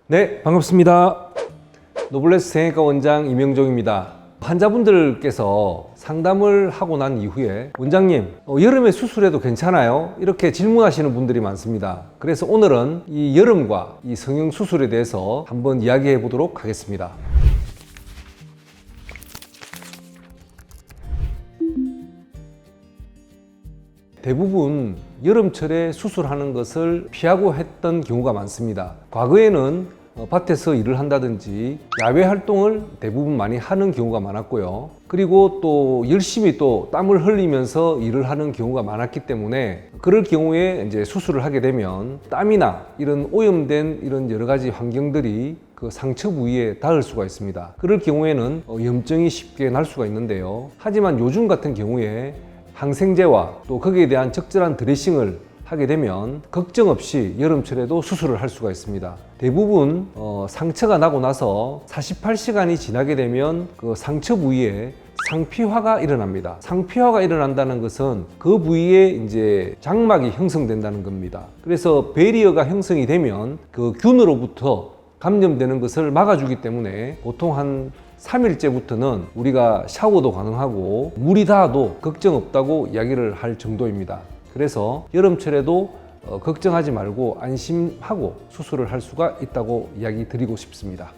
네, 반갑습니다. 노블레스 성형외과 원장 이명종입니다. 환자분들께서 상담을 하고 난 이후에 원장님, 여름에 수술해도 괜찮아요? 이렇게 질문하시는 분들이 많습니다. 그래서 오늘은 이 여름과 이 성형 수술에 대해서 한번 이야기해 보도록 하겠습니다. 대부분 여름철에 수술하는 것을 피하고 했던 경우가 많습니다. 과거에는 밭에서 일을 한다든지 야외 활동을 대부분 많이 하는 경우가 많았고요. 그리고 또 열심히 또 땀을 흘리면서 일을 하는 경우가 많았기 때문에 그럴 경우에 이제 수술을 하게 되면 땀이나 이런 오염된 이런 여러 가지 환경들이 그 상처 부위에 닿을 수가 있습니다. 그럴 경우에는 염증이 쉽게 날 수가 있는데요. 하지만 요즘 같은 경우에 항생제와 또 거기에 대한 적절한 드레싱을 하게 되면 걱정 없이 여름철에도 수술을 할 수가 있습니다. 대부분 상처가 나고 나서 48시간이 지나게 되면 그 상처 부위에 상피화가 일어납니다. 상피화가 일어난다는 것은 그 부위에 이제 장막이 형성된다는 겁니다. 그래서 베리어가 형성이 되면 그 균으로부터 감염되는 것을 막아주기 때문에 보통 한 3일째부터는 우리가 샤워도 가능하고 물이 닿아도 걱정 없다고 이야기를 할 정도입니다. 그래서 여름철에도 걱정하지 말고 안심하고 수술을 할 수가 있다고 이야기 드리고 싶습니다.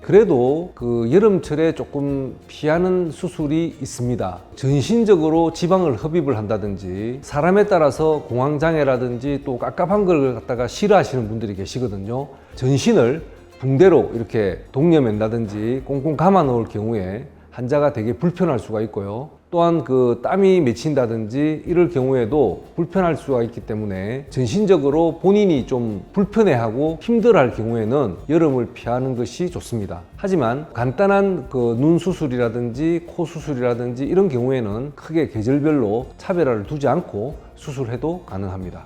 그래도 그 여름철에 조금 피하는 수술이 있습니다. 전신적으로 지방을 흡입을 한다든지 사람에 따라서 공황장애라든지 또 깝깝한 걸 갖다가 싫어하시는 분들이 계시거든요. 전신을 붕대로 이렇게 동여맨다든지 꽁꽁 감아 놓을 경우에 환자가 되게 불편할 수가 있고요. 또한 그 땀이 맺힌다든지 이럴 경우에도 불편할 수가 있기 때문에 전신적으로 본인이 좀 불편해하고 힘들어할 경우에는 여름을 피하는 것이 좋습니다. 하지만 간단한 그 눈 수술이라든지 코 수술이라든지 이런 경우에는 크게 계절별로 차별화를 두지 않고 수술해도 가능합니다.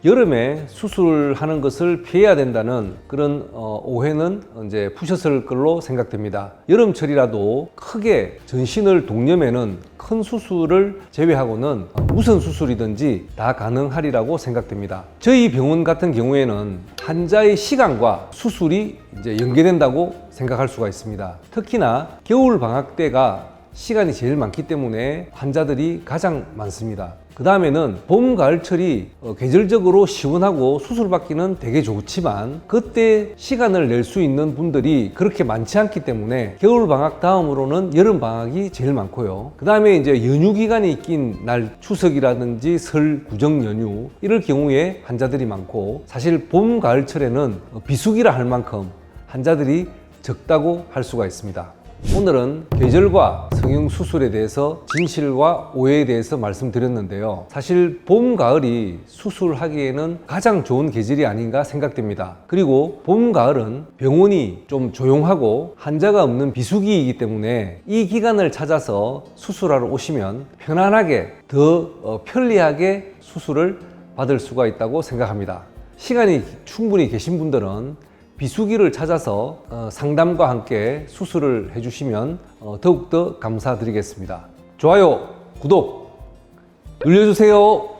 여름에 수술하는 것을 피해야 된다는 그런 오해는 이제 푸셨을 걸로 생각됩니다. 여름철이라도 크게 전신을 동여매는 큰 수술을 제외하고는 무슨 수술이든지 다 가능하리라고 생각됩니다. 저희 병원 같은 경우에는 환자의 시간과 수술이 이제 연계된다고 생각할 수가 있습니다. 특히나 겨울 방학 때가 시간이 제일 많기 때문에 환자들이 가장 많습니다. 그 다음에는 봄, 가을철이 계절적으로 시원하고 수술받기는 되게 좋지만 그때 시간을 낼 수 있는 분들이 그렇게 많지 않기 때문에 겨울방학 다음으로는 여름방학이 제일 많고요. 그 다음에 이제 연휴 기간이 낀 날 추석이라든지 설, 구정 연휴 이럴 경우에 환자들이 많고 사실 봄, 가을철에는 비수기라 할 만큼 환자들이 적다고 할 수가 있습니다. 오늘은 계절과 성형 수술에 대해서 진실과 오해에 대해서 말씀드렸는데요. 사실 봄, 가을이 수술하기에는 가장 좋은 계절이 아닌가 생각됩니다. 그리고 봄, 가을은 병원이 좀 조용하고 환자가 없는 비수기이기 때문에 이 기간을 찾아서 수술하러 오시면 편안하게 더 편리하게 수술을 받을 수가 있다고 생각합니다. 시간이 충분히 계신 분들은 비수기를 찾아서 상담과 함께 수술을 해주시면 더욱더 감사드리겠습니다. 좋아요, 구독 눌러주세요.